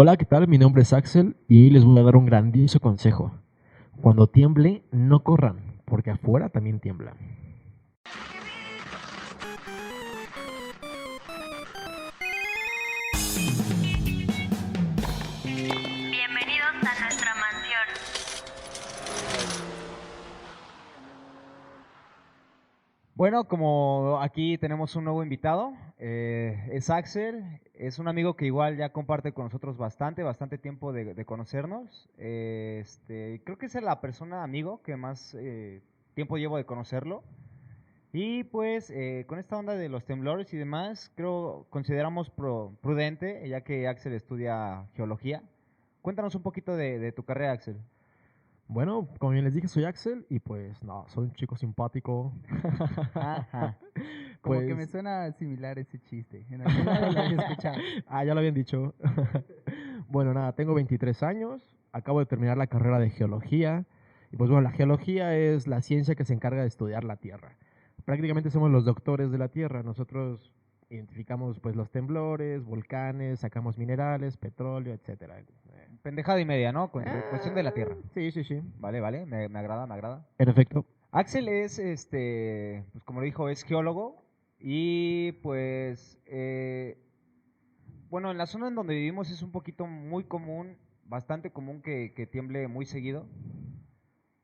Hola, ¿qué tal? Mi nombre es Axel y hoy les voy a dar un grandioso consejo. Cuando tiemble, no corran, porque afuera también tiembla. Bienvenidos a nuestra mansión. Bueno, como aquí tenemos un nuevo invitado, es Axel, es un amigo que igual ya comparte con nosotros bastante tiempo de conocernos. Creo que es la persona amigo que más tiempo llevo de conocerlo. Y pues con esta onda de los temblores y demás, consideramos prudente, ya que Axel estudia geología. Cuéntanos un poquito de tu carrera, Axel. Bueno, como bien les dije, soy Axel y pues no, soy un chico simpático. Ajá. Como que Pues, me suena similar ese chiste. En algún lado lo había escuchado. ya lo habían dicho. Bueno, nada, tengo 23 años, acabo de terminar la carrera de geología. Y pues bueno, la geología es la ciencia que se encarga de estudiar la Tierra. Prácticamente somos los doctores de la Tierra. Nosotros identificamos pues los temblores, volcanes, sacamos minerales, petróleo, etcétera. Pendejada y media, ¿no? Cuestión de la Tierra. Sí, sí, sí. Vale, me agrada, me agrada. En efecto. Axel es, pues como lo dijo, es geólogo y pues, bueno, en la zona en donde vivimos es un poquito muy común, bastante común que tiemble muy seguido.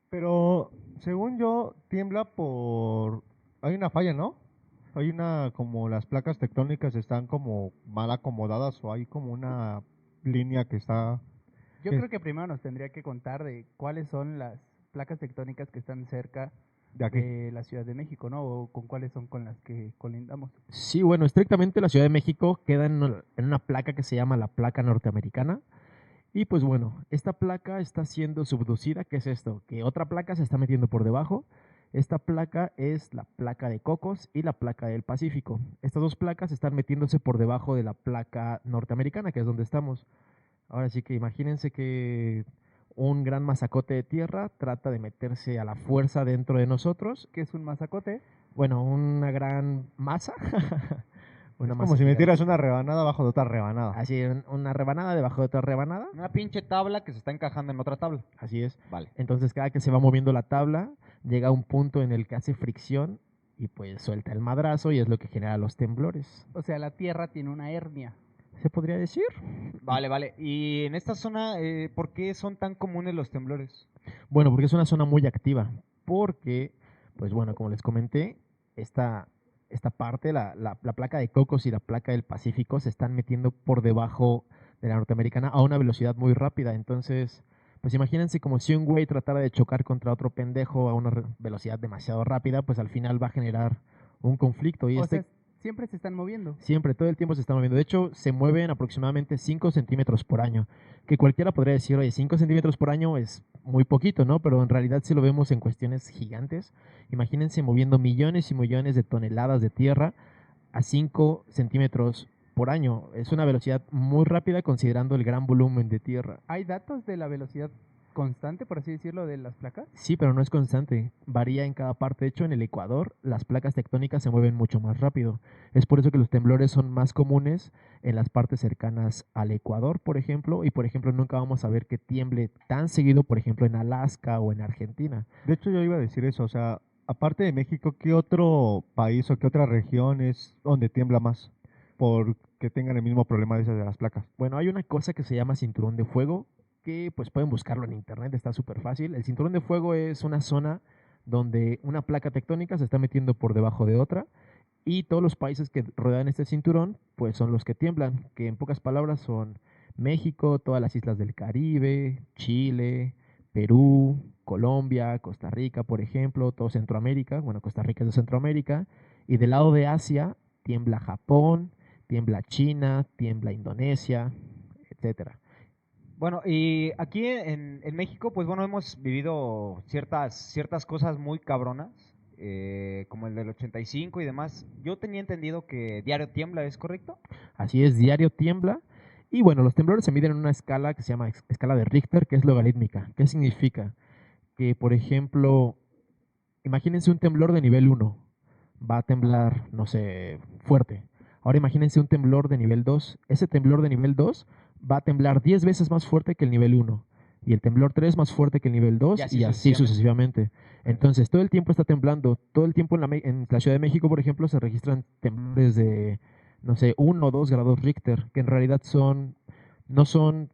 Pero según yo, tiembla por... Hay una falla, ¿no? Hay una, como las placas tectónicas están como mal acomodadas o hay como una línea que está... Yo que- creo que primero nos tendría que contar de cuáles son las placas tectónicas que están cerca de aquí. de la Ciudad de México, ¿no? O con cuáles son con las que colindamos. Sí, bueno, estrictamente la Ciudad de México queda en una placa que se llama la placa norteamericana. Y pues bueno, esta placa está siendo subducida. ¿Qué es esto? Que otra placa se está metiendo por debajo. Esta placa es la placa de Cocos y la placa del Pacífico. Estas dos placas están metiéndose por debajo de la placa norteamericana, que es donde estamos. Ahora sí que imagínense que un gran masacote de tierra trata de meterse a la fuerza dentro de nosotros. ¿Qué es un mazacote? Bueno, una gran masa. Una Es masa como si gigante. metieras una rebanada bajo de otra rebanada. Así, una rebanada debajo de otra rebanada. Una pinche tabla que se está encajando en otra tabla. Así es. Vale. Entonces, cada que se va moviendo la tabla, llega a un punto en el que hace fricción y pues suelta el madrazo y es lo que genera los temblores. O sea, la Tierra tiene una hernia. ¿Se podría decir? Vale. Y en esta zona, ¿por qué son tan comunes los temblores? Bueno, porque es una zona muy activa. Porque, pues bueno, como les comenté, esta parte, la placa de Cocos y la placa del Pacífico se están metiendo por debajo de la norteamericana a una velocidad muy rápida. Entonces, pues imagínense como si un güey tratara de chocar contra otro pendejo a una velocidad demasiado rápida, pues al final va a generar un conflicto. Y O sea, siempre se están moviendo. siempre, todo el tiempo se está moviendo. De hecho, se mueven aproximadamente 5 centímetros por año. Que cualquiera podría decir, oye, 5 centímetros por año es muy poquito, ¿no? Pero en realidad si lo vemos en cuestiones gigantes, imagínense moviendo millones y millones de toneladas de tierra a 5 centímetros por año. Es una velocidad muy rápida considerando el gran volumen de tierra. ¿Hay datos de la velocidad constante, por así decirlo, de las placas? Sí, pero no es constante. Varía en cada parte. De hecho, en el Ecuador, las placas tectónicas se mueven mucho más rápido. Es por eso que los temblores son más comunes en las partes cercanas al Ecuador, por ejemplo. Y, por ejemplo, nunca vamos a ver que tiemble tan seguido, por ejemplo, en Alaska o en Argentina. De hecho, yo iba a decir eso, o sea, aparte de México, ¿qué otro país o qué otra región es donde tiembla más? Por que tengan el mismo problema de esas de las placas. Bueno, hay una cosa que se llama cinturón de fuego, que pues pueden buscarlo en internet, está súper fácil. El cinturón de fuego es una zona donde una placa tectónica se está metiendo por debajo de otra y todos los países que rodean este cinturón pues son los que tiemblan, que en pocas palabras son México, todas las islas del Caribe, Chile, Perú, Colombia, Costa Rica, por ejemplo, todo Centroamérica. Bueno, Costa Rica es de Centroamérica. Y del lado de Asia tiembla Japón, tiembla China, tiembla Indonesia, etcétera. Bueno, y aquí en México, pues bueno, hemos vivido ciertas cosas muy cabronas, como el del 85 y demás. Yo tenía entendido que diario tiembla, ¿es correcto? Así es, diario tiembla. Y bueno, los temblores se miden en una escala que se llama escala de Richter, que es logarítmica. ¿Qué significa? Que, por ejemplo, imagínense un temblor de nivel 1. Va a temblar, no sé, fuerte. Ahora imagínense un temblor de nivel 2. Ese temblor de nivel 2 va a temblar 10 veces más fuerte que el nivel 1. Y el temblor 3 más fuerte que el nivel 2 Y y así así sucesivamente. Entonces, todo el tiempo está temblando. Todo el tiempo en la Ciudad de México, por ejemplo, se registran temblores de, no sé, 1 o 2 grados Richter, que en realidad no son,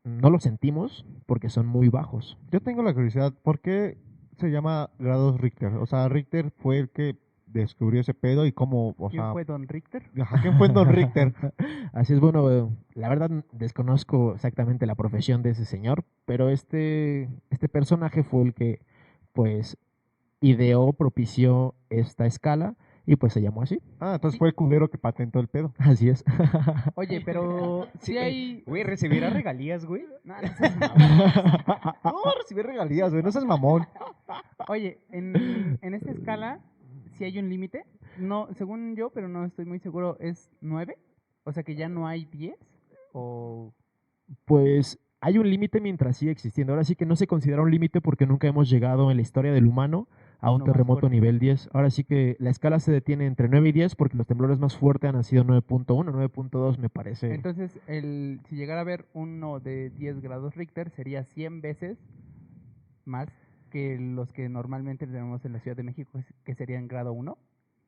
no los sentimos porque son muy bajos. Yo tengo la curiosidad, ¿por qué se llama grados Richter? O sea, Richter fue el que descubrió ese pedo y cómo, o ¿Quién sea, fue Don Richter? ajá, ¿quién fue Don Richter? Así es, bueno, la verdad desconozco exactamente la profesión de ese señor, pero este personaje fue el que, pues, ideó, propició esta escala y pues se llamó así. Ah, entonces fue el culero que patentó el pedo. Así es. Oye, pero Sí, sí hay... güey, ¿recibirá regalías, güey? No, no seas mamón. No, recibir regalías, güey, no seas mamón. Oye, en esta escala, ¿sí hay un límite? No, según yo, pero no estoy muy seguro, ¿es 9? O sea que ya no hay 10 o... Pues hay un límite mientras sigue existiendo. Ahora sí que no se considera un límite porque nunca hemos llegado en la historia del humano a un Uno más terremoto fuerte. nivel 10. Ahora sí que la escala se detiene entre 9 y 10 porque los temblores más fuertes han sido 9.1, 9.2 me parece. Entonces, si llegara a haber uno de 10 grados Richter, sería 100 veces más que los que normalmente tenemos en la Ciudad de México, que serían grado 1.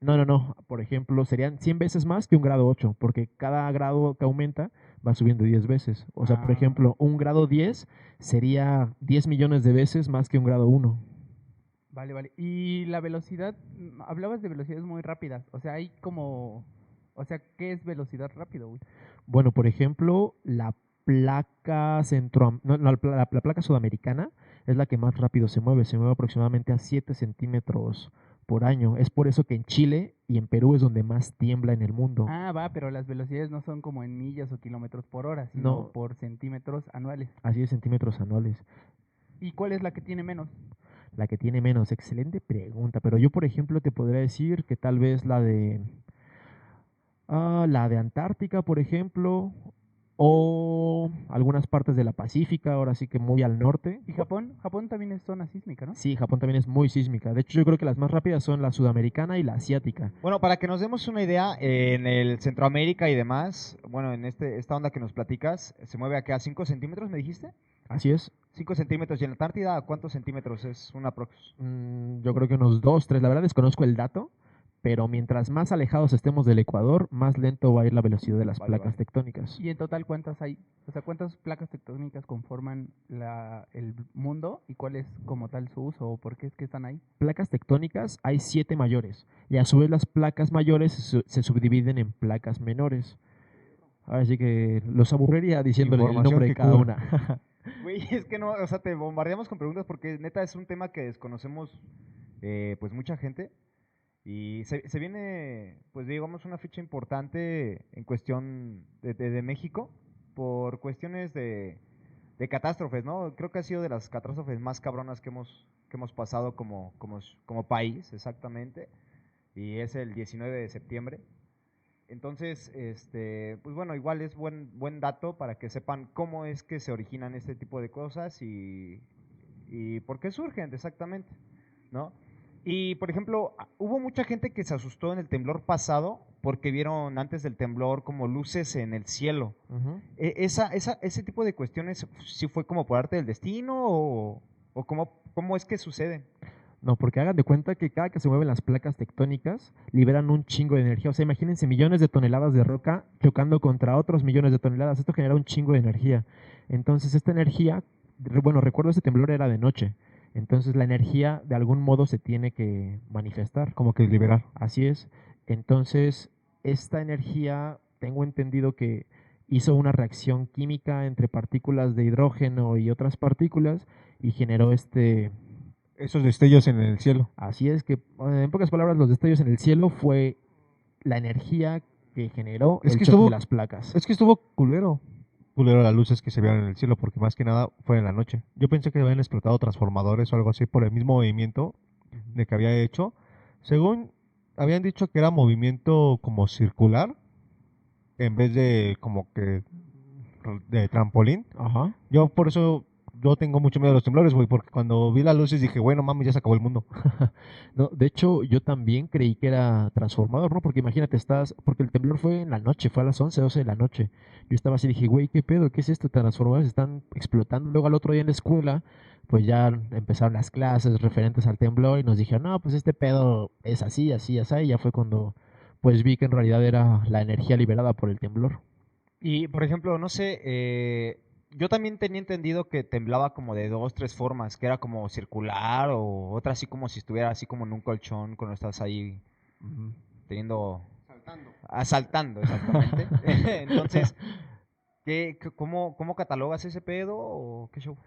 No. Por ejemplo, serían 100 veces más que un grado 8 porque cada grado que aumenta va subiendo 10 veces. O sea, por Ah. ejemplo, un grado 10 sería 10 millones de veces más que un grado 1. Vale, vale. Y la velocidad, hablabas de velocidades muy rápidas. O sea, hay como... O sea, ¿qué es velocidad rápido, güey? Bueno, por ejemplo, la placa la placa sudamericana es la que más rápido se mueve aproximadamente a 7 centímetros por año. Es por eso que en Chile y en Perú es donde más tiembla en el mundo. Ah, va, pero las velocidades no son como en millas o kilómetros por hora, sino No. por centímetros anuales. Así de centímetros anuales. ¿Y cuál es la que tiene menos? La que tiene menos, excelente pregunta, pero yo por ejemplo te podría decir que tal vez la de Antártica, por ejemplo, o algunas partes de la Pacífica, ahora sí que muy al norte. ¿Y Japón? Japón también es zona sísmica, ¿no? Sí, Japón también es muy sísmica. De hecho, yo creo que las más rápidas son la sudamericana y la asiática. Bueno, para que nos demos una idea, en el Centroamérica y demás, bueno, en esta onda que nos platicas, se mueve acá a 5 centímetros, ¿me dijiste? Así es. 5 centímetros. ¿Y en la Antártida a cuántos centímetros es una aprox? Yo creo que unos 2, 3. La verdad desconozco el dato, pero mientras más alejados estemos del Ecuador, más lento va a ir la velocidad de las Vale, placas vale. tectónicas. ¿Y en total cuántas hay? O sea, ¿cuántas placas tectónicas conforman el mundo y cuál es como tal su uso o por qué es que están ahí? Placas tectónicas hay 7 mayores y a su vez las placas mayores se subdividen en placas menores. Ahora sí que los aburriría diciéndole el Información nombre de que cada cura. una. Güey, es que no, o sea, te bombardeamos con preguntas porque neta es un tema que desconocemos pues mucha gente y se viene, pues digamos, una fecha importante en cuestión de México por cuestiones de catástrofes, ¿no? Creo que ha sido de las catástrofes más cabronas que hemos pasado como país, exactamente, y es el 19 de septiembre. Entonces, pues bueno, igual es buen dato para que sepan cómo es que se originan este tipo de cosas y por qué surgen exactamente, ¿no? Y, por ejemplo, hubo mucha gente que se asustó en el temblor pasado porque vieron antes del temblor como luces en el cielo. Ujú. ¿Ese tipo de cuestiones sí fue como por arte del destino o cómo es que sucede? No, porque hagan de cuenta que cada que se mueven las placas tectónicas liberan un chingo de energía. O sea, imagínense millones de toneladas de roca chocando contra otros millones de toneladas. Esto genera un chingo de energía. Entonces, esta energía, bueno, recuerdo ese temblor era de noche. Entonces, la energía de algún modo se tiene que manifestar. Como que liberar. Así es. Entonces, esta energía, tengo entendido que hizo una reacción química entre partículas de hidrógeno y otras partículas y generó Esos destellos en el cielo. Así es que, en pocas palabras, los destellos en el cielo fue la energía que generó Es el que choque estuvo- de las placas. Es que estuvo culero. Culero las luces que se vieron en el cielo, porque más que nada fue en la noche. Yo pensé que habían explotado transformadores o algo así por el mismo movimiento de que había hecho. Según habían dicho que era movimiento como circular, en vez de como que de trampolín. Ajá. Yo por eso yo tengo mucho miedo a los temblores, güey, porque cuando vi las luces dije, bueno, mami, ya se acabó el mundo. No, de hecho, yo también creí que era transformador, ¿no? Porque imagínate, porque el temblor fue en la noche, fue a las 11, 12 de la noche. Yo estaba así, dije, güey, ¿qué pedo? ¿Qué es esto? Transformadores están explotando. Luego al otro día en la escuela, pues ya empezaron las clases referentes al temblor y nos dijeron, no, pues este pedo es así, así, así. Y ya fue cuando, pues vi que en realidad era la energía liberada por el temblor. Y, por ejemplo, no sé, yo también tenía entendido que temblaba como de dos, tres formas, que era como circular o otra así como si estuviera así como en un colchón cuando estás ahí teniendo... Asaltando, exactamente. Entonces, ¿cómo catalogas ese pedo o qué show?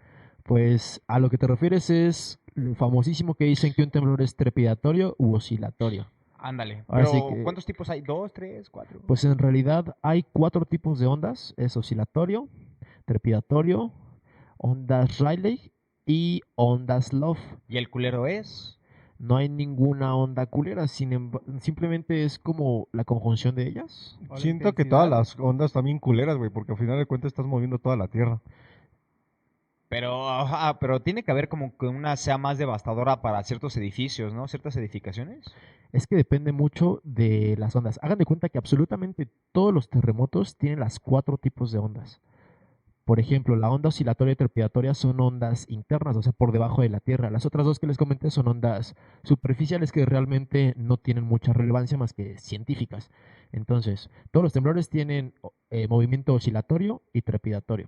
Pues a lo que te refieres es lo famosísimo que dicen que un temblor es trepidatorio u oscilatorio. Ándale. Ahora sí Pero, que, ¿cuántos tipos hay? ¿Dos, tres, cuatro? pues en realidad hay 4 tipos de ondas, es oscilatorio, trepidatorio, ondas Rayleigh y ondas Love. ¿Y el culero es? No hay ninguna onda culera, simplemente es como la conjunción de ellas. O la Siento que todas intensidad. las ondas están bien culeras, güey, porque al final de cuentas estás moviendo toda la Tierra. Pero, ajá, pero tiene que haber como que una sea más devastadora para ciertos edificios, ¿no? Ciertas edificaciones. Es que depende mucho de las ondas. Hagan de cuenta que absolutamente todos los terremotos tienen las 4 tipos de ondas. Por ejemplo, la onda oscilatoria y trepidatoria son ondas internas, o sea, por debajo de la Tierra. Las otras dos que les comenté son ondas superficiales que realmente no tienen mucha relevancia más que científicas. Entonces, todos los temblores tienen movimiento oscilatorio y trepidatorio.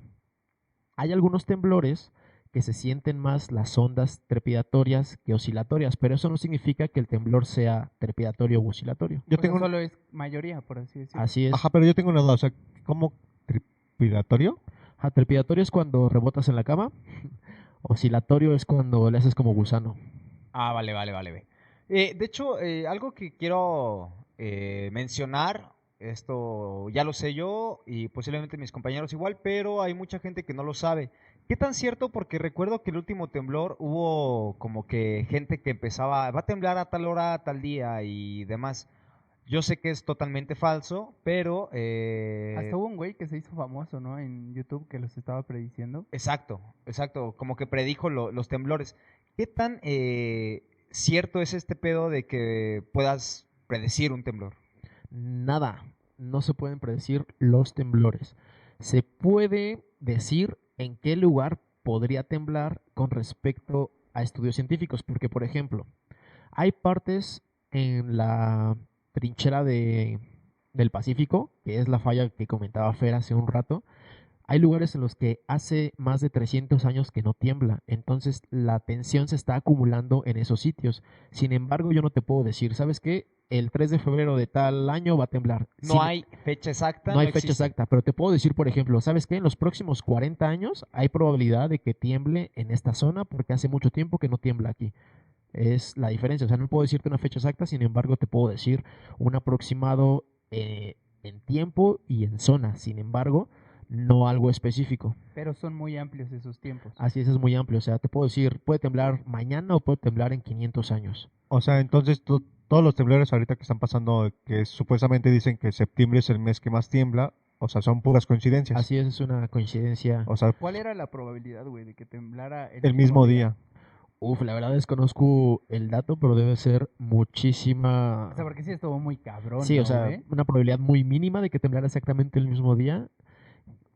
Hay algunos temblores que se sienten más las ondas trepidatorias que oscilatorias, pero eso no significa que el temblor sea trepidatorio u oscilatorio. Yo O sea, tengo solo es mayoría, por así decirlo. Así es. Ajá, pero yo tengo una duda, o sea, ¿cómo trepidatorio? Trepidatorio es cuando rebotas en la cama. Oscilatorio es cuando le haces como gusano. Ah, vale, vale, vale. De hecho, algo que quiero mencionar, esto ya lo sé yo y posiblemente mis compañeros igual, pero hay mucha gente que no lo sabe. ¿Qué tan cierto? Porque recuerdo que el último temblor hubo como que gente que empezaba, va a temblar a tal hora, a tal día y demás. Yo sé que es totalmente falso, pero... Hasta hubo un güey que se hizo famoso, ¿no? En YouTube que los estaba prediciendo. Exacto, exacto, como que predijo los temblores. ¿Qué tan cierto es este pedo de que puedas predecir un temblor? Nada, no se pueden predecir los temblores. Se puede decir en qué lugar podría temblar con respecto a estudios científicos, porque por ejemplo, hay partes en la trinchera del Pacífico, que es la falla que comentaba Fer hace un rato. Hay lugares en los que hace más de 300 años que no tiembla, entonces la tensión se está acumulando en esos sitios. Sin embargo, yo no te puedo decir, ¿sabes qué? El 3 de febrero de tal año va a temblar. No hay fecha exacta, No hay no fecha existe. exacta, pero te puedo decir, por ejemplo, ¿sabes qué? En los próximos 40 años hay probabilidad de que tiemble en esta zona porque hace mucho tiempo que no tiembla aquí. Es la diferencia, o sea, no puedo decirte una fecha exacta, sin embargo, te puedo decir un aproximado en tiempo y en zona. Sin embargo, no algo específico. Pero son muy amplios esos tiempos. Así es muy amplio. O sea, te puedo decir, puede temblar mañana o puede temblar en 500 años. O sea, entonces todos los temblores ahorita que están pasando, que supuestamente dicen que septiembre es el mes que más tiembla, o sea, son puras coincidencias. Así es una coincidencia. O sea, ¿Cuál era la probabilidad, güey, de que temblara el mismo día. Uf, la verdad desconozco el dato, pero debe ser muchísima. O sea, porque sí estuvo muy cabrón, Sí, o ¿no, sea, güey? una probabilidad muy mínima de que temblara exactamente el mismo día.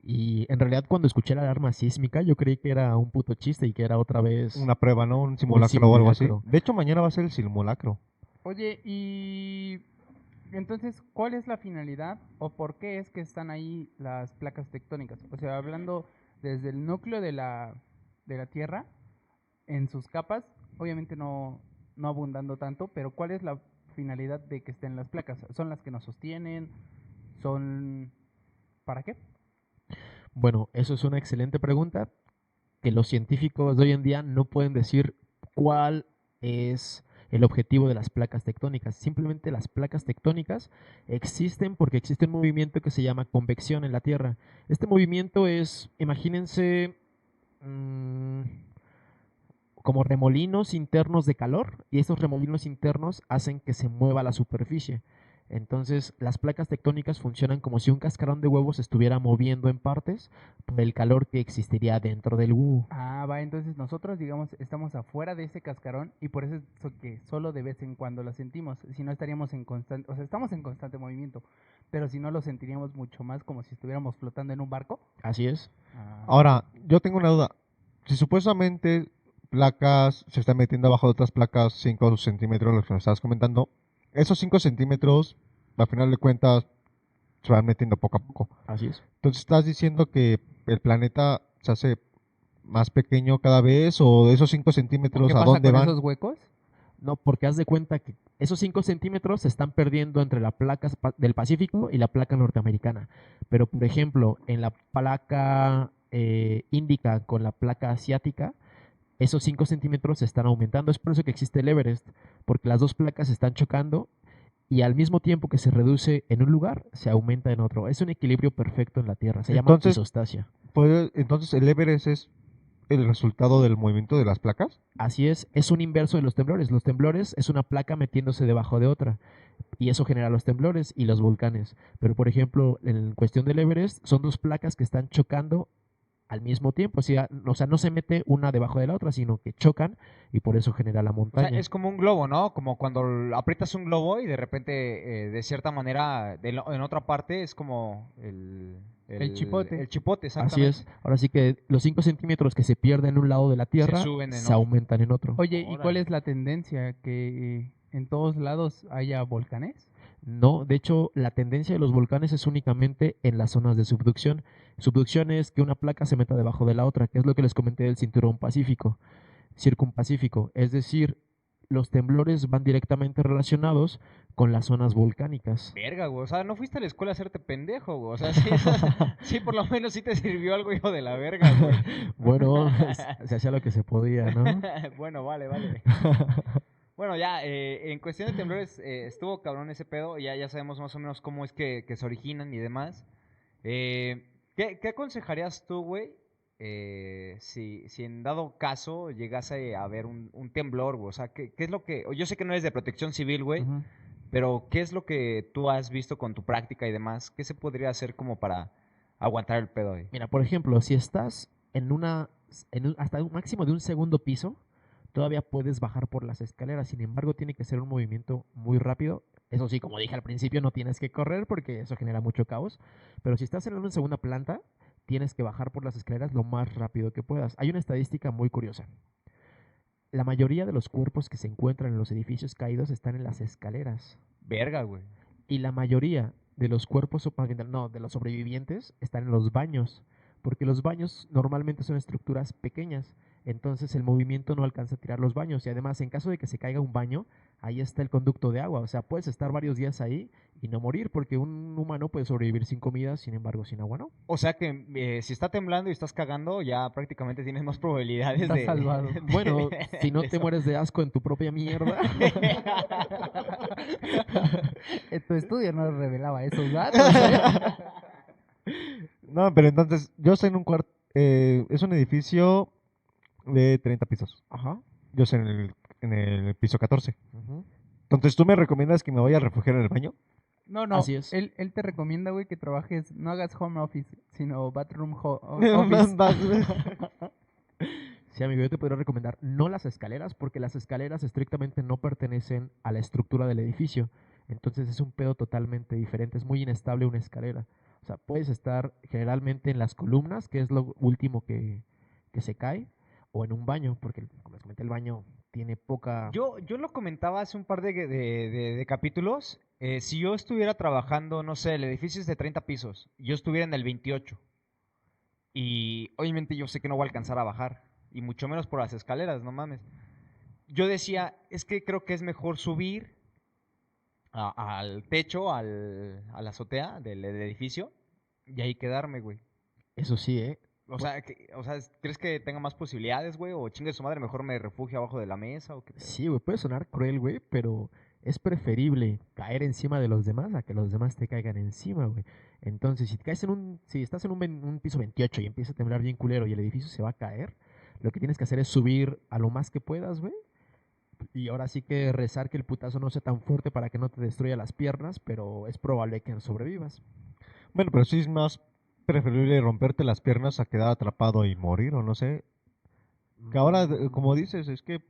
Y en realidad cuando escuché la alarma sísmica yo creí que era un puto chiste y que era otra vez Una prueba, ¿no? Un simulacro o algo así. simulacro. De hecho, mañana va a ser el simulacro. Oye, y entonces, ¿cuál es la finalidad o por qué es que están ahí las placas tectónicas? O sea, hablando desde el núcleo de la Tierra, en sus capas, obviamente no abundando tanto, pero ¿cuál es la finalidad de que estén las placas? ¿Son las que nos sostienen? ¿Son... ¿Para qué? Bueno, eso es una excelente pregunta que los científicos de hoy en día no pueden decir cuál es el objetivo de las placas tectónicas. Simplemente las placas tectónicas existen porque existe un movimiento que se llama convección en la Tierra. Este movimiento es, imagínense, como remolinos internos de calor, y estos remolinos internos hacen que se mueva la superficie. Entonces, las placas tectónicas funcionan como si un cascarón de huevos se estuviera moviendo en partes por el calor que existiría dentro del huevo. Ah, va, entonces nosotros, digamos, estamos afuera de ese cascarón y por eso es que solo de vez en cuando lo sentimos. Si no estaríamos en constante, o sea, estamos en constante movimiento, pero si no lo sentiríamos mucho más como si estuviéramos flotando en un barco. Así es. Ahora, yo tengo una duda. Si supuestamente placas se están metiendo abajo de otras placas 5 centímetros, lo que nos estabas comentando, esos 5 centímetros, al final de cuentas, se van metiendo poco a poco. Así es. Entonces, ¿estás diciendo que el planeta se hace más pequeño cada vez o de esos 5 centímetros ¿Qué a pasa dónde con van? esos huecos? No, porque haz de cuenta que esos 5 centímetros se están perdiendo entre la placa del Pacífico y la placa norteamericana. Pero, por ejemplo, en la placa índica con la placa asiática, esos 5 centímetros se están aumentando. Es por eso que existe el Everest, porque las dos placas se están chocando y al mismo tiempo que se reduce en un lugar, se aumenta en otro. Es un equilibrio perfecto en la Tierra. Se llama Entonces, isostasia. Entonces, ¿el Everest es el resultado del movimiento de las placas? Así es un inverso de los temblores. Los temblores es una placa metiéndose debajo de otra. Y eso genera los temblores y los volcanes. Pero, por ejemplo, en cuestión del Everest, son dos placas que están chocando al mismo tiempo. O sea, no se mete una debajo de la otra, sino que chocan y por eso genera la O sea, montaña. es como un globo, ¿no? Como cuando aprietas un globo y de repente, de cierta manera, en otra parte es como El chipote. El chipote, Así exactamente. es. Ahora sí que los 5 centímetros que se pierden en un lado de la Tierra suben en se otro. aumentan en otro. Oye, ¿y cuál Órale. es la tendencia? ¿Que en todos lados haya volcanes? No, de hecho, la tendencia de los volcanes es únicamente en las zonas de subducción. Subducción es que una placa se meta debajo de la otra, que es lo que les comenté del cinturón pacífico, circumpacífico. Es decir, los temblores van directamente relacionados con las zonas volcánicas. Verga, güey. O sea, no fuiste a la escuela a hacerte pendejo, güey. O sea, sí, sí, por lo menos sí te sirvió algo, hijo de la verga, güey. Bueno, se hacía lo que se podía, ¿no? Bueno, vale, vale. Bueno, ya, en cuestión de temblores, estuvo cabrón ese pedo. Ya sabemos más o menos cómo es que se originan y demás. ¿Qué aconsejarías tú, güey? Si en dado caso llegase a haber un temblor, güey. O sea, ¿qué es lo que...? Yo sé que no eres de protección civil, güey. Ujú. Pero, ¿qué es lo que tú has visto con tu práctica y demás? ¿Qué se podría hacer como para aguantar el pedo ahí? Mira, por ejemplo, si estás hasta un máximo de un segundo piso, todavía puedes bajar por las escaleras. Sin embargo, tiene que ser un movimiento muy rápido. Eso sí, como dije al principio, no tienes que correr porque eso genera mucho caos. Pero si estás en una segunda planta, tienes que bajar por las escaleras lo más rápido que puedas. Hay una estadística muy curiosa. La mayoría de los cuerpos que se encuentran en los edificios caídos están en las escaleras. Verga, güey. Y la mayoría de los cuerpos, no, de los sobrevivientes están en los baños, porque los baños normalmente son estructuras pequeñas, entonces el movimiento no alcanza a tirar los baños y además en caso de que se caiga un baño, ahí está el conducto de agua, o sea, puedes estar varios días ahí y no morir, porque un humano puede sobrevivir sin comida, sin embargo, sin agua no. O sea que si está temblando y estás cagando, ya prácticamente tienes más probabilidades Estás de... salvado. Bueno, si no de te eso. mueres de asco en tu propia mierda. Tu estudio no revelaba esos datos, ¿eh? No, pero entonces, yo estoy en un cuarto, es un edificio de 30 pisos. Ajá. Yo estoy en el piso 14. Ujú. Entonces, ¿tú me recomiendas que me vaya a refugiar en el baño? No, no. Así es. Él te recomienda, güey, que trabajes, no hagas home office, sino bathroom office. Sí, amigo, yo te podría recomendar no las escaleras, porque las escaleras estrictamente no pertenecen a la estructura del edificio. Entonces es un pedo totalmente diferente, es muy inestable una escalera. O sea, puedes estar generalmente en las columnas, que es lo último que se cae, o en un baño, porque como les comenté, el baño tiene poca... Yo lo comentaba hace un par de capítulos. Si yo estuviera trabajando, no sé, el edificio es de 30 pisos, yo estuviera en el 28. Y obviamente yo sé que no voy a alcanzar a bajar. Y mucho menos por las escaleras, no mames. Yo decía, es que creo que es mejor subir al techo, a la azotea del edificio, y ahí quedarme, güey. Eso sí, ¿eh? O sea, ¿crees que tenga más posibilidades, güey? O chingue su madre, mejor me refugio abajo de la mesa o qué pedo? Sí, güey, puede sonar cruel, güey, pero es preferible caer encima de los demás a que los demás te caigan encima, güey. Entonces, si estás en un piso 28 y empieza a temblar bien culero y el edificio se va a caer, lo que tienes que hacer es subir a lo más que puedas, güey, Y ahora sí que rezar que el putazo no sea tan fuerte para que no te destruya las piernas, pero es probable que sobrevivas. Bueno, pero sí es más preferible romperte las piernas a quedar atrapado y morir, o no sé. Que ahora, como dices, es que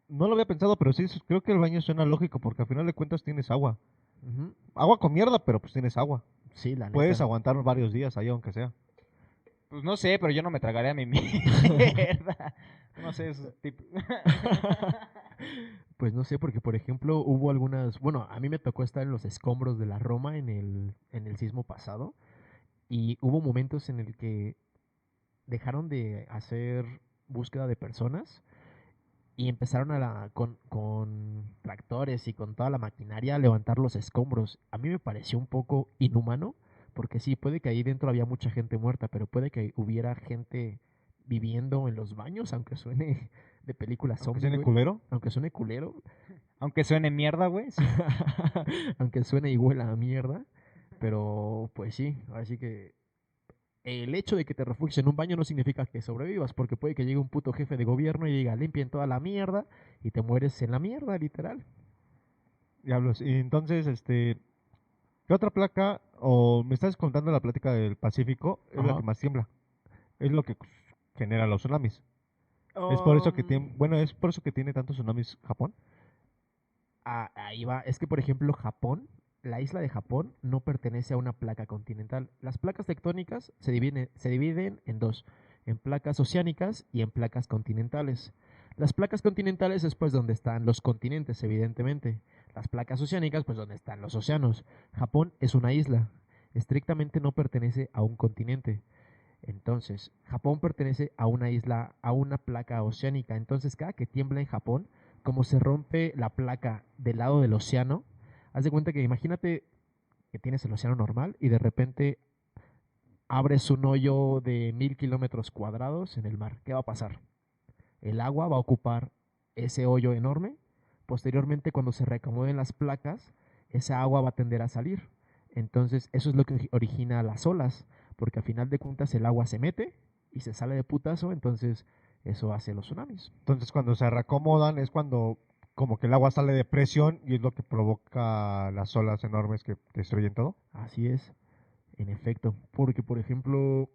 no lo había pensado, pero sí, creo que el baño suena lógico porque al final de cuentas tienes agua. Ujú. Agua con mierda, pero pues tienes agua. Sí, la Puedes neta. aguantar varios días ahí, aunque sea. Pues no sé, pero yo no me tragaré a mi mierda. No sé, es tipo... Pues no sé, porque por ejemplo hubo algunas, bueno, a mí me tocó estar en los escombros de la Roma en el sismo pasado y hubo momentos en el que dejaron de hacer búsqueda de personas y empezaron con tractores y con toda la maquinaria a levantar los escombros. A mí me pareció un poco inhumano, porque sí, puede que ahí dentro había mucha gente muerta, pero puede que hubiera gente viviendo en los baños, aunque suene de película Aunque zombie, suene güey. culero. Aunque suene culero, Aunque suene mierda, güey, sí. aunque suene y huela a mierda, pero pues sí, así que el hecho de que te refugies en un baño no significa que sobrevivas, porque puede que llegue un puto jefe de gobierno y diga, limpien toda la mierda, y te mueres en la mierda, literal. Diablos. Y entonces, ¿qué otra placa? O me estás contando la plática del Pacífico, es la Ajá. que más tiembla. Es lo que genera los tsunamis. Es por eso que tiene, bueno, es por eso que tiene tantos tsunamis Japón. Ahí va. Es que, por ejemplo, Japón, la isla de Japón, no pertenece a una placa continental. Las placas tectónicas se dividen en dos, en placas oceánicas y en placas continentales. Las placas continentales es pues donde están los continentes, evidentemente. Las placas oceánicas, pues donde están los océanos. Japón es una isla. Estrictamente no pertenece a un continente. Entonces, Japón pertenece a una isla, a una placa oceánica. Entonces, cada que tiembla en Japón, como se rompe la placa del lado del océano, haz de cuenta que imagínate que tienes el océano normal y de repente abres un hoyo de 1000 kilómetros cuadrados en el mar. ¿Qué va a pasar? El agua va a ocupar ese hoyo enorme. Posteriormente, cuando se reacomoden las placas, esa agua va a tender a salir. Entonces, eso es lo que origina las olas, porque a final de cuentas el agua se mete y se sale de putazo, entonces eso hace los tsunamis. Entonces, cuando se reacomodan es cuando como que el agua sale de presión y es lo que provoca las olas enormes que destruyen todo. Así es, en efecto, porque por ejemplo,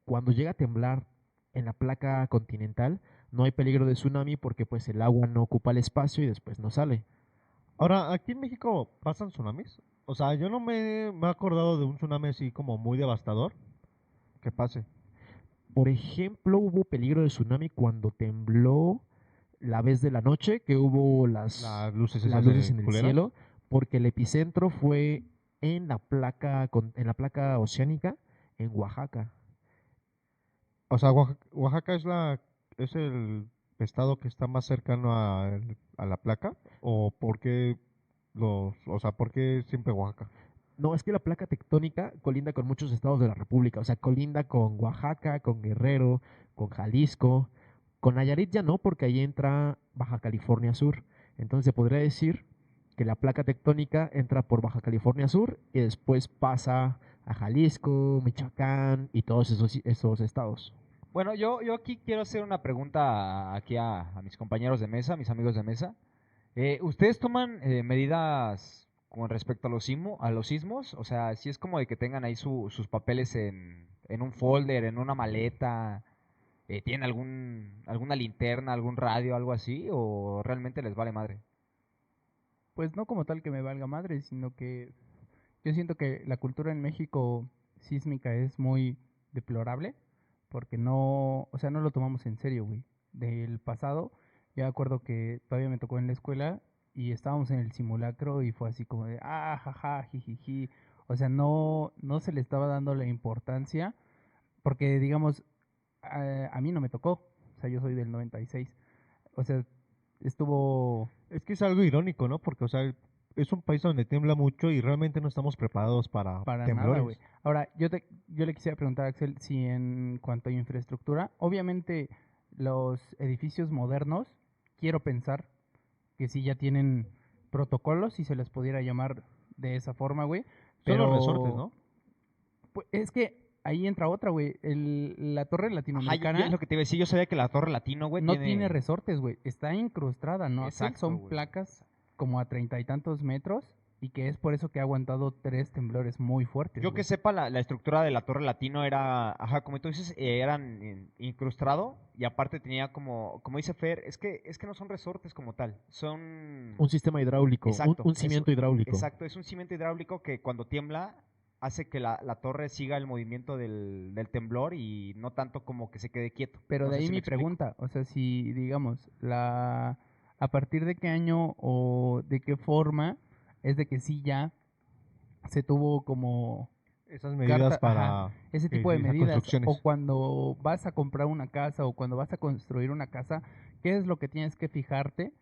cuando llega a temblar en la placa continental, no hay peligro de tsunami porque pues el agua no ocupa el espacio y después no sale. Ahora, aquí en México pasan tsunamis. O sea, yo no me he acordado de un tsunami así como muy devastador que pase. Por ejemplo, hubo peligro de tsunami cuando tembló la vez de la noche, que hubo Las luces las esas luces de en el culeras. cielo, porque el epicentro fue en la placa oceánica en Oaxaca. O sea, Oaxaca es es el estado que está más cercano a la placa. ¿O por qué o sea, por qué siempre Oaxaca? No, es que la placa tectónica colinda con muchos estados de la República, o sea, colinda con Oaxaca, con Guerrero, con Jalisco, con Nayarit ya no, porque ahí entra Baja California Sur. Entonces se podría decir que la placa tectónica entra por Baja California Sur y después pasa a Jalisco, Michoacán y todos esos estados. Bueno, yo aquí quiero hacer una pregunta aquí a mis compañeros de mesa, mis amigos de mesa. ¿Ustedes toman medidas con respecto a a los sismos? O sea, si es como de que tengan ahí sus papeles en un folder, en una maleta, ¿tienen alguna linterna, algún radio, algo así? ¿O realmente les vale madre? Pues no como tal que me valga madre, sino que yo siento que la cultura en México sísmica es muy deplorable, porque no, o sea, no lo tomamos en serio, güey. Del pasado, yo me acuerdo que todavía me tocó en la escuela y estábamos en el simulacro y fue así como de, ah, jaja, jijiji. O sea, no se le estaba dando la importancia, porque digamos, a mí no me tocó, o sea, yo soy del 96. O sea, estuvo Es que es algo irónico, ¿no? Porque, o sea, es un país donde tiembla mucho y realmente no estamos preparados para para nada, güey. temblores. Ahora, yo le quisiera preguntar a Axel si en cuanto a infraestructura, obviamente los edificios modernos, quiero pensar que sí ya tienen protocolos, si se les pudiera llamar de esa forma, güey. Son los resortes, Pero ¿no? pues, es que ahí entra otra, güey. La torre Ajá, latinoamericana es lo que te iba a decir. Yo sabía que la Torre Latino, güey, no tiene resortes, güey. Está incrustada, ¿no? Exacto, Son güey. placas como a 30 y tantos metros y que es por eso que ha aguantado 3 temblores muy fuertes. Yo que güey. sepa, la estructura de la Torre Latino era, ajá, como tú dices, eran incrustado y aparte tenía como dice Fer, es que no son resortes como tal, son... Un sistema hidráulico, Exacto, un cimiento hidráulico. Exacto, es un cimiento hidráulico que cuando tiembla hace que la torre siga el movimiento del temblor y no tanto como que se quede quieto. Pero No de sé ahí si me mi explico. pregunta, o sea, si digamos, a partir de qué año o de qué forma es de que sí ya se tuvo como Esas medidas carta, ajá, para ese que tipo de esas medidas, construcciones. o cuando vas a comprar una casa o cuando vas a construir una casa, ¿qué es lo que tienes que fijarte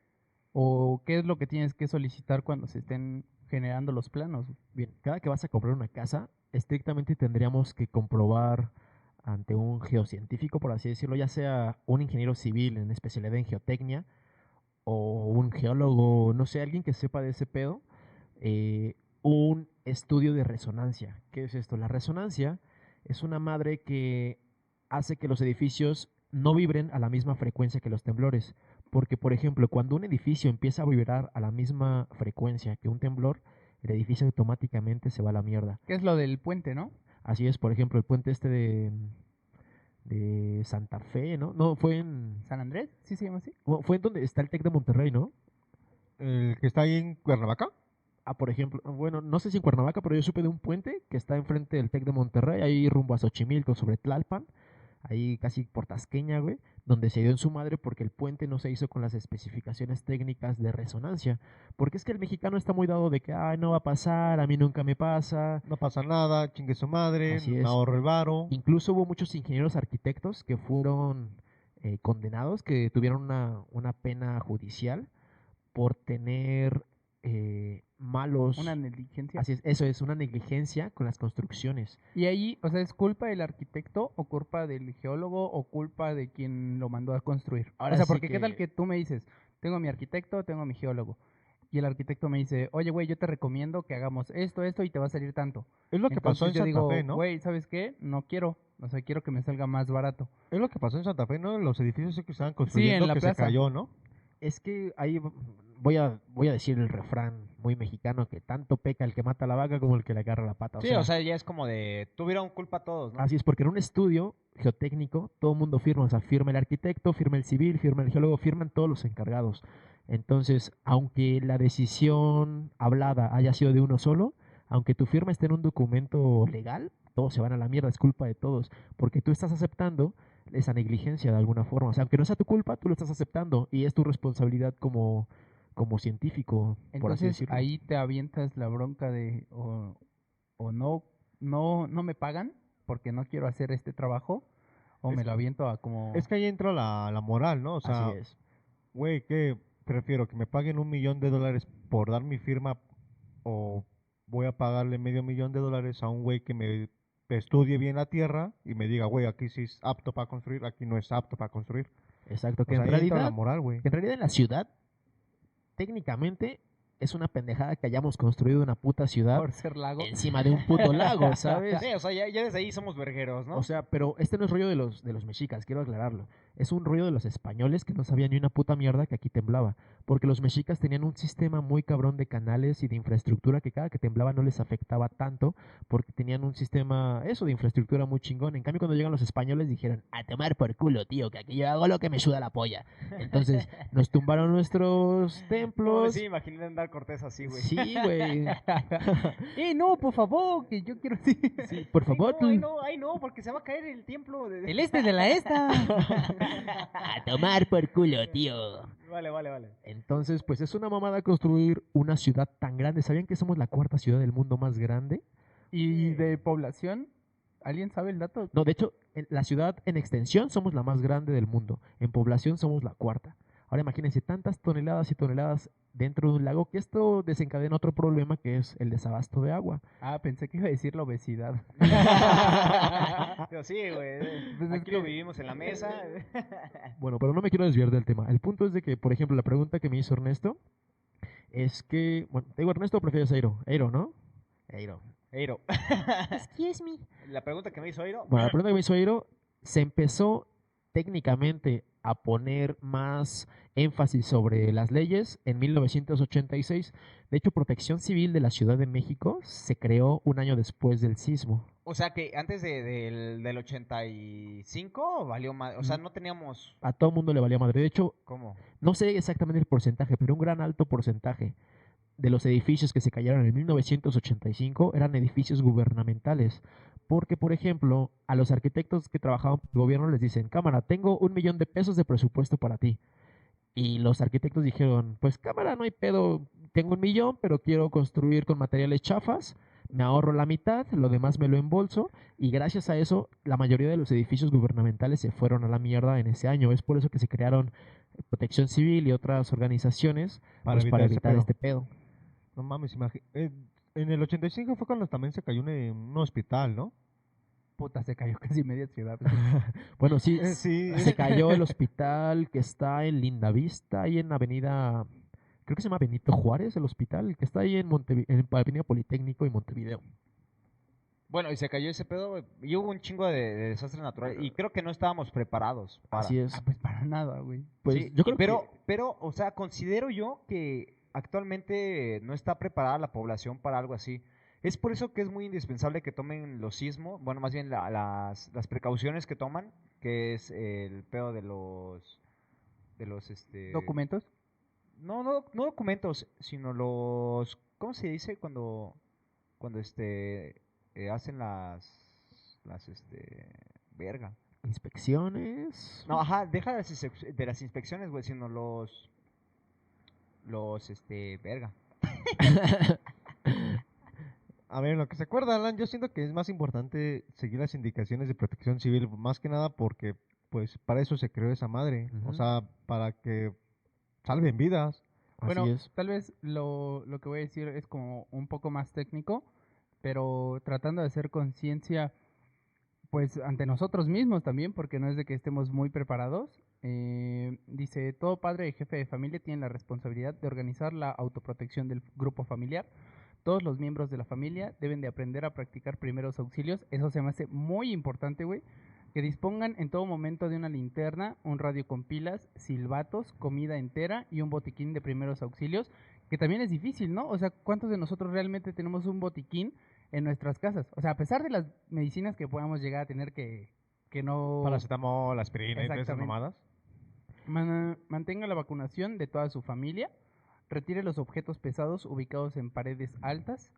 o qué es lo que tienes que solicitar cuando se estén generando los planos? Bien, cada que vas a comprar una casa, estrictamente tendríamos que comprobar ante un geocientífico, por así decirlo, ya sea un ingeniero civil en especialidad en geotecnia o un geólogo, no sé, alguien que sepa de ese pedo, eh, un estudio de resonancia. ¿Qué es esto? La resonancia es una madre que hace que los edificios no vibren a la misma frecuencia que los temblores. Porque, por ejemplo, cuando un edificio empieza a vibrar a la misma frecuencia que un temblor, el edificio automáticamente se va a la mierda. ¿Qué es lo del puente, no? Así es, por ejemplo, el puente este de Santa Fe, ¿no? No, ¿San Andrés? ¿Sí se llama así? fue en donde está el TEC de Monterrey, ¿no? El que está ahí en Cuernavaca. Ah, por ejemplo, bueno, no sé si en Cuernavaca, pero yo supe de un puente que está enfrente del TEC de Monterrey, ahí rumbo a Xochimilco, sobre Tlalpan, ahí casi por Tasqueña, güey, donde se dio en su madre porque el puente no se hizo con las especificaciones técnicas de resonancia. Porque es que el mexicano está muy dado de que, ay, no va a pasar, a mí nunca me pasa. No pasa nada, chingue su madre, Así me es. ahorro el varo. Incluso hubo muchos ingenieros arquitectos que fueron condenados, que tuvieron una pena judicial por tener malos... Una negligencia. Así es, eso es una negligencia con las construcciones. Y ahí, o sea, ¿es culpa del arquitecto o culpa del geólogo o culpa de quien lo mandó a construir? Ahora O sea, sí porque qué que- tal que tú me dices, tengo a mi arquitecto, tengo a mi geólogo. Y el arquitecto me dice, oye, güey, yo te recomiendo que hagamos esto y te va a salir tanto. Es lo que pasó en Entonces yo Santa digo, Fe, ¿no? güey, ¿sabes qué? No quiero. O sea, quiero que me salga más barato. Es lo que pasó en Santa Fe, ¿no? Los edificios que estaban construyendo la que plaza. se cayó, ¿no? Es que ahí voy a decir el refrán muy mexicano que tanto peca el que mata a la vaca como el que le agarra la pata. Sí, o sea, ya es como de, tuvieron culpa todos, ¿no? Así es, porque en un estudio geotécnico todo el mundo firma, o sea, firma el arquitecto, firma el civil, firma el geólogo, firman todos los encargados. Entonces, aunque la decisión hablada haya sido de uno solo, aunque tu firma esté en un documento legal, todos se van a la mierda, es culpa de todos, porque tú estás aceptando esa negligencia de alguna forma. O sea, aunque no sea tu culpa, tú lo estás aceptando y es tu responsabilidad como científico, por así Entonces decirlo. ahí te avientas la bronca de o no me pagan porque no quiero hacer este trabajo o Es me que- lo aviento a como... Es que ahí entra la moral, ¿no? O sea, Así es. güey, ¿qué? Prefiero que me paguen $1,000,000 por dar mi firma o voy a pagarle $500,000 a un güey que me estudie bien la tierra y me diga, güey, aquí sí es apto para construir, aquí no es apto para construir. Exacto, O que sea, en ahí entra la realidad, moral, güey. en la ciudad, técnicamente, es una pendejada que hayamos construido una puta ciudad por ser lago. encima de un puto lago, ¿sabes? Sí, o sea, ya desde ahí somos vergueros, ¿no? O sea, pero este no es rollo de los mexicas, quiero aclararlo. Es un rollo de los españoles que no sabían ni una puta mierda que aquí temblaba. Porque los mexicas tenían un sistema muy cabrón de canales y de infraestructura que cada que temblaba no les afectaba tanto porque tenían un sistema, eso, de infraestructura muy chingón. En cambio, cuando llegan los españoles dijeron, a tomar por culo, tío, que aquí yo hago lo que me suda la polla. Entonces, nos tumbaron nuestros templos. Sí, imaginé andar Cortés así, güey. Sí, güey. No, por favor, que yo quiero así. Sí, por favor, tú. Ay no, porque se va a caer el templo de... El este de la esta. A tomar por culo, tío. Vale. Entonces, pues es una mamada construir una ciudad tan grande. ¿Sabían que somos la cuarta ciudad del mundo más grande? Y de población, ¿alguien sabe el dato? No, de hecho, la ciudad en extensión somos la más grande del mundo. En población somos la cuarta. Ahora imagínense tantas toneladas y toneladas dentro de un lago que esto desencadena otro problema que es el desabasto de agua. Ah, pensé que iba a decir la obesidad. Pero sí, güey. Pues es Aquí que- lo vivimos en la mesa. Bueno, pero no me quiero desviar del tema. El punto es de que, por ejemplo, la pregunta que me hizo Ernesto es que, bueno, te digo Ernesto o prefieres Eiro. Eiro, ¿no? Eiro. Eiro. Excuse me. La pregunta que me hizo Eiro. Bueno, la pregunta que me hizo Eiro, se empezó técnicamente a poner más énfasis sobre las leyes en 1986. De hecho, Protección Civil de la Ciudad de México se creó un año después del sismo. O sea que antes del 85 valió más. O sea, no teníamos. A todo el mundo le valía madre. De hecho, ¿Cómo? no sé exactamente el porcentaje, pero un gran alto porcentaje de los edificios que se cayeron en 1985 eran edificios gubernamentales. Porque, por ejemplo, a los arquitectos que trabajaban para el gobierno les dicen, cámara, tengo 1 millón de pesos de presupuesto para ti. Y los arquitectos dijeron, pues cámara, no hay pedo, tengo 1 millón, pero quiero construir con materiales chafas, me ahorro la mitad, lo demás me lo embolso, y gracias a eso la mayoría de los edificios gubernamentales se fueron a la mierda en ese año. Es por eso que se crearon Protección Civil y otras organizaciones Para para evitar ese evitar pedo. este pedo. No mames, en el 85 fue cuando también se cayó un hospital, ¿no? Puta, se cayó casi media ciudad. güey. Bueno, sí, Sí. se cayó el hospital que está en Lindavista, ahí en Avenida, creo que se llama Benito Juárez, el hospital, que está ahí en Avenida Politécnico y Montevideo. Bueno, y se cayó ese pedo, güey, y hubo un chingo de desastres naturales. Y creo que no estábamos preparados para. Así es. Ah, pues para nada, güey. Pues Sí, yo creo pero, o sea, considero yo que actualmente no está preparada la población para algo así. Es por eso que es muy indispensable que tomen los sismos, bueno, más bien las precauciones que toman, que es el pedo de los. ¿Documentos? No documentos, sino ¿cómo se dice cuando hacen verga? inspecciones. No, ajá, deja de las inspecciones, güey, sino verga. A ver, en lo que se acuerda, Alan, yo siento que es más importante seguir las indicaciones de protección civil, más que nada porque, pues, para eso se creó esa madre. Ujú. O sea, para que salven vidas. Bueno, Así es. tal vez lo que voy a decir es como un poco más técnico, pero tratando de hacer conciencia, pues ante nosotros mismos también, porque no es de que estemos muy preparados. Dice, todo padre y jefe de familia tiene la responsabilidad de organizar la autoprotección del grupo familiar. Todos los miembros de la familia deben de aprender a practicar primeros auxilios. Eso se me hace muy importante, güey. Que dispongan en todo momento de una linterna, un radio con pilas, silbatos, comida entera y un botiquín de primeros auxilios, que también es difícil, ¿no? O sea, ¿cuántos de nosotros realmente tenemos un botiquín en nuestras casas? O sea, a pesar de las medicinas que podamos llegar a tener que no... Paracetamol, aspirina y todas esas Exactamente. mamadas. Mantenga la vacunación de toda su familia. Retire los objetos pesados ubicados en paredes altas.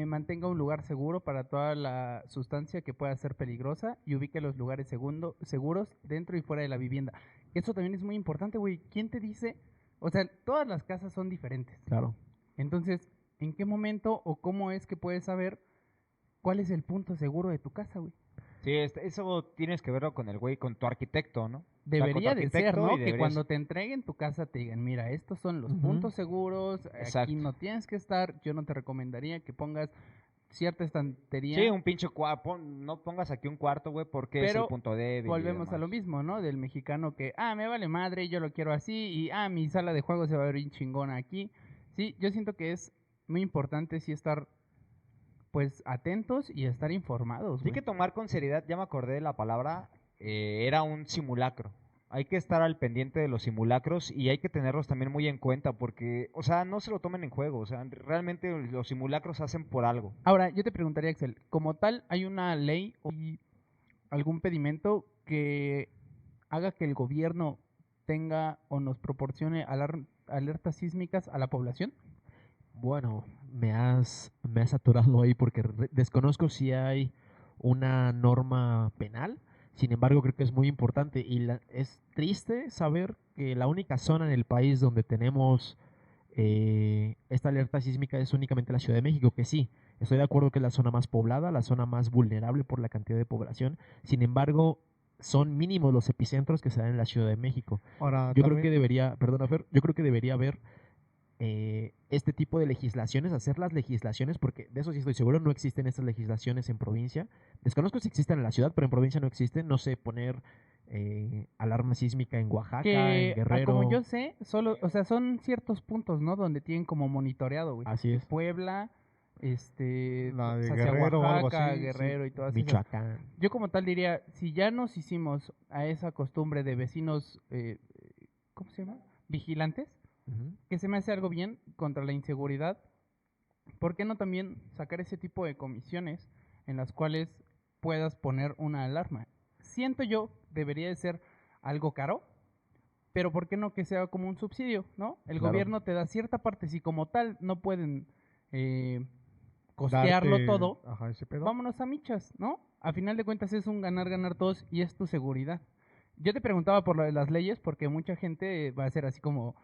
Mantenga un lugar seguro para toda la sustancia que pueda ser peligrosa y ubique los lugares seguros dentro y fuera de la vivienda. Eso también es muy importante, güey. ¿Quién te dice? O sea, todas las casas son diferentes. Claro. Entonces, ¿en qué momento o cómo es que puedes saber cuál es el punto seguro de tu casa, güey? Sí, eso tienes que verlo con con tu arquitecto, ¿no? O sea, con tu Debería de ser, arquitecto ¿no? y Que deberías- cuando te entreguen tu casa te digan, mira, estos son los Ujú. puntos seguros, Exacto. aquí no tienes que estar, yo no te recomendaría que pongas cierta estantería. Sí, un pinche cuarto, no pongas aquí un cuarto, güey, porque es el Pero punto débil. y volvemos a demás. lo mismo, ¿no? Del mexicano que, me vale madre, yo lo quiero así, y mi sala de juegos se va a ver bien chingona aquí. Sí, yo siento que es muy importante sí estar, pues, atentos y estar informados, Sí güey. que tomar con seriedad, ya me acordé de la palabra, era un simulacro. Hay que estar al pendiente de los simulacros y hay que tenerlos también muy en cuenta porque, o sea, no se lo tomen en juego, o sea, realmente los simulacros se hacen por algo. Ahora, yo te preguntaría, Axel, como tal, ¿hay una ley o algún pedimento que haga que el gobierno tenga o nos proporcione alertas sísmicas a la población? Bueno, me has atorado ahí porque desconozco si hay una norma penal. Sin embargo, creo que es muy importante y es triste saber que la única zona en el país donde tenemos esta alerta sísmica es únicamente la Ciudad de México, que sí, estoy de acuerdo que es la zona más poblada, la zona más vulnerable por la cantidad de población. Sin embargo, son mínimos los epicentros que se dan en la Ciudad de México. Ahora, Yo creo que también- debería, perdona Fer, yo creo que debería haber este tipo de legislaciones, hacer las legislaciones, porque de eso sí estoy seguro, no existen estas legislaciones en provincia. Desconozco si existen en la ciudad, pero en provincia no existen. No sé, poner alarma sísmica en Oaxaca, Que, en Guerrero. como yo sé, solo, o sea, son ciertos puntos, ¿no? Donde tienen como monitoreado, güey. Así es. Puebla, La de hacia Guerrero o algo Oaxaca, así, sí. Guerrero y todas esas. Michoacán. Yo como tal diría, si ya nos hicimos a esa costumbre de vecinos, ¿cómo se llama? Vigilantes, Ujú. que se me hace algo bien contra la inseguridad, ¿por qué no también sacar ese tipo de comisiones en las cuales puedas poner una alarma? Siento yo, debería de ser algo caro, pero ¿por qué no que sea como un subsidio, ¿no? El Claro. gobierno te da cierta parte, si como tal no pueden costearlo Darte, todo, ajá, ese pedo. vámonos a michas, ¿no? A final de cuentas es un ganar-ganar todos y es tu seguridad. Yo te preguntaba por lo de las leyes porque mucha gente va a ser así como,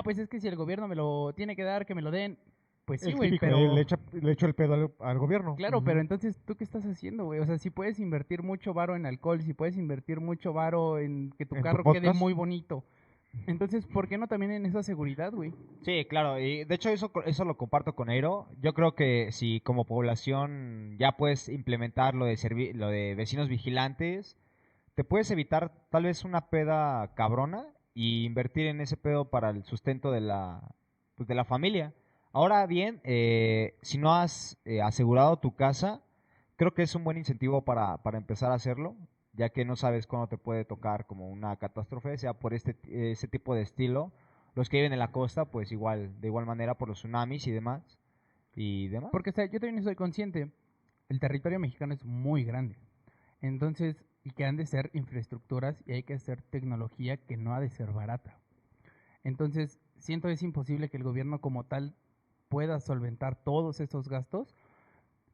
pues es que si el gobierno me lo tiene que dar, que me lo den. Pues sí, El güey, típico, pero... le echo el pedo al gobierno. Claro, Ujú. pero entonces, ¿tú qué estás haciendo, güey? O sea, si puedes invertir mucho varo en alcohol, si puedes invertir mucho varo en que tu ¿En tu carro quede podcast? muy bonito, entonces, ¿por qué no también en esa seguridad, güey? Sí, claro, y de hecho eso lo comparto con Eiro. Yo creo que si como población ya puedes implementar lo de vecinos vigilantes, te puedes evitar tal vez una peda cabrona y invertir en ese pedo para el sustento pues, de la familia. Ahora bien, si no has asegurado tu casa, creo que es un buen incentivo para empezar a hacerlo, ya que no sabes cuándo te puede tocar como una catástrofe, sea por ese tipo de estilo. Los que viven en la costa, pues igual, de igual manera por los tsunamis y demás. Y demás. Porque, o sea, yo también soy consciente, el territorio mexicano es muy grande. Entonces, y que han de ser infraestructuras y hay que hacer tecnología que no ha de ser barata. Entonces, siento es imposible que el gobierno como tal pueda solventar todos esos gastos,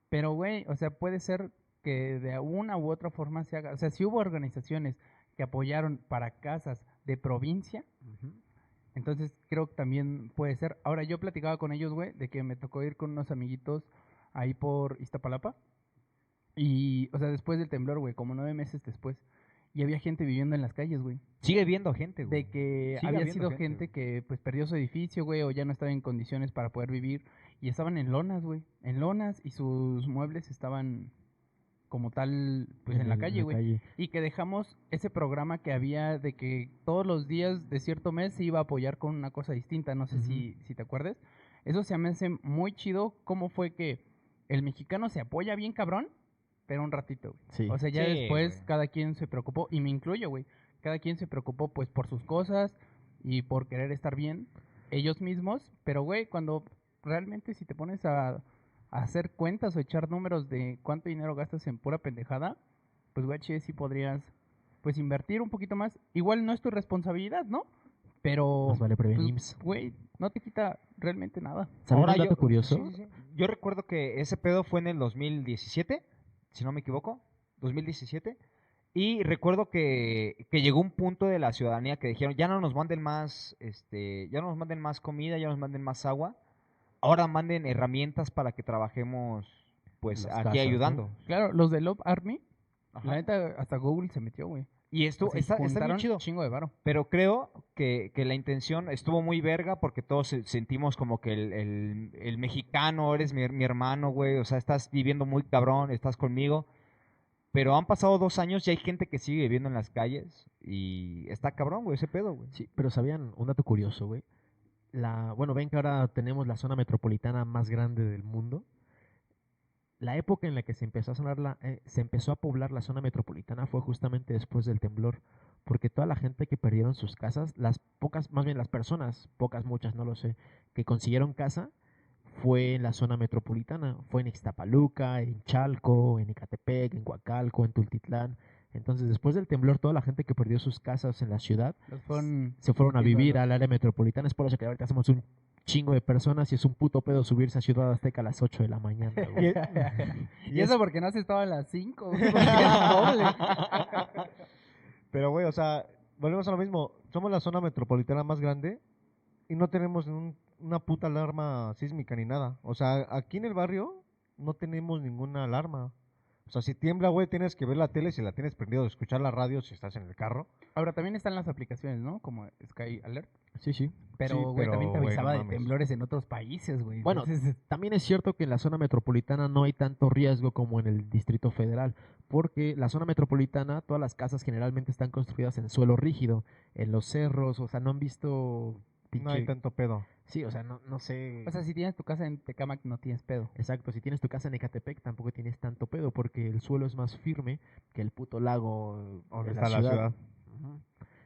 pero güey, o sea, puede ser que de una u otra forma se haga. O sea, si hubo organizaciones que apoyaron para casas de provincia, Ujú. entonces creo que también puede ser. Ahora, yo platicaba con ellos, güey, de que me tocó ir con unos amiguitos ahí por Iztapalapa. Y, o sea, después del temblor, güey, como 9 meses después. Y había gente viviendo en las calles, güey. Sigue viendo gente, güey. De que Sigue había habiendo sido gente güey. que pues perdió su edificio, güey, o ya no estaba en condiciones para poder vivir. Y estaban en lonas, güey. En lonas y sus muebles estaban como tal, pues en la calle, güey. calle. Y que dejamos ese programa que había de que todos los días de cierto mes se iba a apoyar con una cosa distinta. No sé Ujú. si te acuerdas. Eso se me hace muy chido. ¿Cómo fue que el mexicano se apoya bien cabrón? Pero un ratito, güey. Sí. O sea, ya Sí, después güey. cada quien se preocupó, y me incluyo, güey. Cada quien se preocupó, pues, por sus cosas y por querer estar bien ellos mismos. Pero, güey, cuando realmente si te pones a hacer cuentas o echar números de cuánto dinero gastas en pura pendejada, pues, güey, che, sí podrías, pues, invertir un poquito más. Igual no es tu responsabilidad, ¿no? Pero, Más vale pues, prevenims. güey, no te quita realmente nada. ¿Saben Ahora un dato yo, curioso? sí, sí, sí. Yo recuerdo que ese pedo fue en el 2017, si no me equivoco, 2017. Y recuerdo que llegó un punto de la ciudadanía que dijeron, ya no nos manden más, ya no nos manden más comida, ya no nos manden más agua. Ahora manden herramientas para que trabajemos, pues, Las aquí casas, ¿no? ayudando. Claro, los de Love Army, Ajá. la neta, hasta Google se metió, güey. Y esto O sea, y está bien juntaron chido. chingo de varo. Pero creo que la intención estuvo muy verga porque todos sentimos como que el mexicano, eres mi hermano, güey. O sea, estás viviendo muy cabrón, estás conmigo. Pero han pasado 2 años y hay gente que sigue viviendo en las calles. Y está cabrón, güey, ese pedo, güey. Sí, pero ¿sabían un dato curioso, güey? Bueno, ven que ahora tenemos la zona metropolitana más grande del mundo. La época en la que se empezó a se empezó a poblar la zona metropolitana fue justamente después del temblor, porque toda la gente que perdieron sus casas, las pocas, más bien las personas, pocas, muchas, no lo sé, que consiguieron casa, fue en la zona metropolitana, fue en Ixtapaluca, en Chalco, en Ecatepec, en Coacalco, en Tultitlán. Entonces, después del temblor, toda la gente que perdió sus casas en la ciudad Los fueron se fueron a metiendo vivir los- al área metropolitana. Es por eso que ahorita hacemos un chingo de personas y es un puto pedo subirse a Ciudad Azteca a las 8 de la mañana, güey. Y eso porque no has estado a las 5, güey, porque es doble. Pero, güey, o sea, volvemos a lo mismo. Somos la zona metropolitana más grande y no tenemos una puta alarma sísmica ni nada. O sea, aquí en el barrio no tenemos ninguna alarma. O sea, si tiembla, güey, tienes que ver la tele si la tienes prendido, escuchar la radio si estás en el carro. Ahora también están las aplicaciones, ¿no? Como Sky Alert. Sí, sí. Pero, Sí, güey, también te güey, avisaba no de mames. temblores en otros países, güey. Bueno, Entonces, también es cierto que en la zona metropolitana no hay tanto riesgo como en el Distrito Federal, porque la zona metropolitana, todas las casas generalmente están construidas en suelo rígido, en los cerros, o sea, no han visto No hay pinche- tanto pedo. Sí, o sea, no sé. O sea, si tienes tu casa en Tecámac no tienes pedo. Exacto, si tienes tu casa en Ecatepec tampoco tienes tanto pedo porque el suelo es más firme que el puto lago Donde de está la ciudad. Ujú.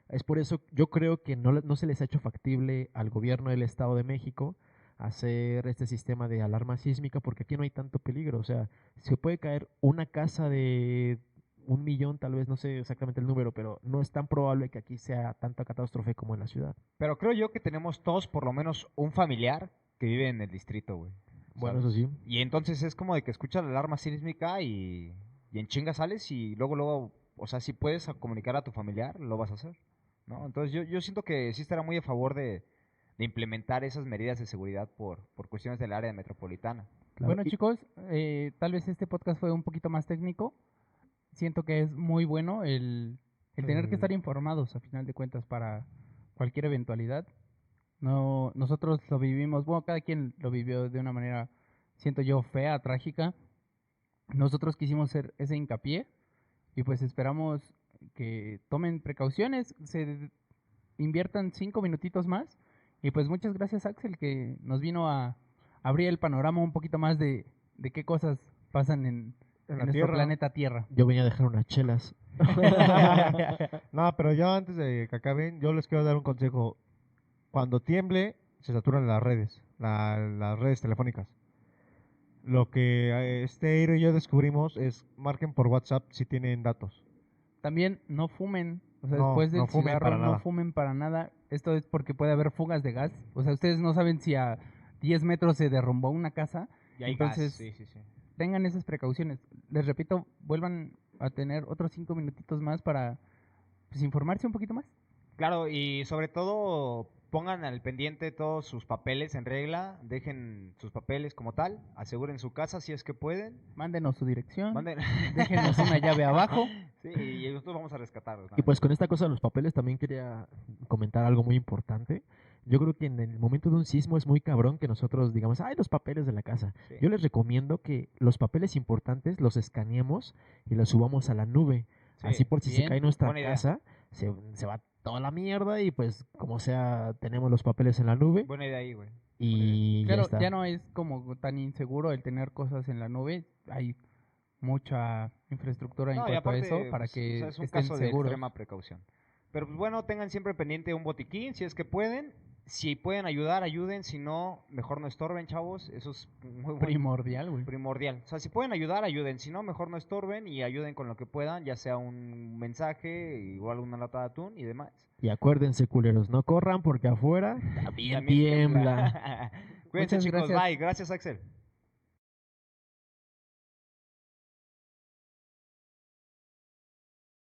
Es por eso yo creo que no se les ha hecho factible al gobierno del Estado de México hacer este sistema de alarma sísmica porque aquí no hay tanto peligro. O sea, se puede caer una casa de 1 millón, tal vez, no sé exactamente el número, pero no es tan probable que aquí sea tanta catástrofe como en la ciudad. Pero creo yo que tenemos todos por lo menos un familiar que vive en el distrito, güey. Bueno, ¿sabes? eso sí. Y entonces es como de que escuchas la alarma sísmica y en chinga sales y luego, o sea, si puedes comunicar a tu familiar, lo vas a hacer, ¿no? Entonces yo siento que sí estará muy a favor de implementar esas medidas de seguridad por cuestiones del área metropolitana. Claro. Bueno, chicos, tal vez este podcast fue un poquito más técnico. Siento que es muy bueno el tener que estar informados a final de cuentas para cualquier eventualidad. No, nosotros lo vivimos, bueno, cada quien lo vivió de una manera, siento yo, fea, trágica. Nosotros quisimos hacer ese hincapié y pues esperamos que tomen precauciones, se inviertan 5 minutitos más. Y pues muchas gracias, Axel, que nos vino a abrir el panorama un poquito más de qué cosas pasan en En la nuestro Tierra. planeta Tierra. Yo venía a dejar unas chelas. No, pero yo antes de que acaben, yo les quiero dar un consejo. Cuando tiemble, se saturan las redes, las redes telefónicas. Lo que Eiro y yo descubrimos es marquen por WhatsApp si tienen datos. También no fumen, o sea, No, después del no fumen cigarro para no nada. fumen para nada. Esto es porque puede haber fugas de gas. O sea, ustedes no saben si a 10 metros se derrumbó una casa. Y hay Entonces, gas, sí. tengan esas precauciones. Les repito, vuelvan a tener otros 5 minutitos más para pues, informarse un poquito más. Claro, y sobre todo pongan al pendiente todos sus papeles en regla, dejen sus papeles como tal, aseguren su casa si es que pueden. Mándenos su dirección, Manden... déjenos una llave abajo. Sí, y nosotros vamos a rescatarlos. Y pues con esta cosa de los papeles también quería comentar algo muy importante. Yo creo que en el momento de un sismo es muy cabrón que nosotros digamos, ay, los papeles de la casa. Sí. Yo les recomiendo que los papeles importantes los escaneemos y los subamos a la nube. Sí, Así por si se bien, cae nuestra buena idea. casa, se va toda la mierda y pues como sea, tenemos los papeles en la nube Buena idea ahí, güey. y ya Claro, está. ya no es como tan inseguro el tener cosas en la nube. Hay mucha infraestructura en No, y cuanto a aparte, eso para pues, que o sea, es un estén caso de seguros. extrema precaución. Pero pues bueno, tengan siempre pendiente un botiquín si es que pueden. Si pueden ayudar, ayuden. Si no, mejor no estorben, chavos. Eso es muy bueno. Primordial, güey. Primordial. O sea, si pueden ayudar, ayuden. Si no, mejor no estorben y ayuden con lo que puedan, ya sea un mensaje, igual una lata de atún y demás. Y acuérdense, culeros, no corran porque afuera también También tiembla. Cuídense, Muchas chicos. gracias. Bye. Gracias, Axel.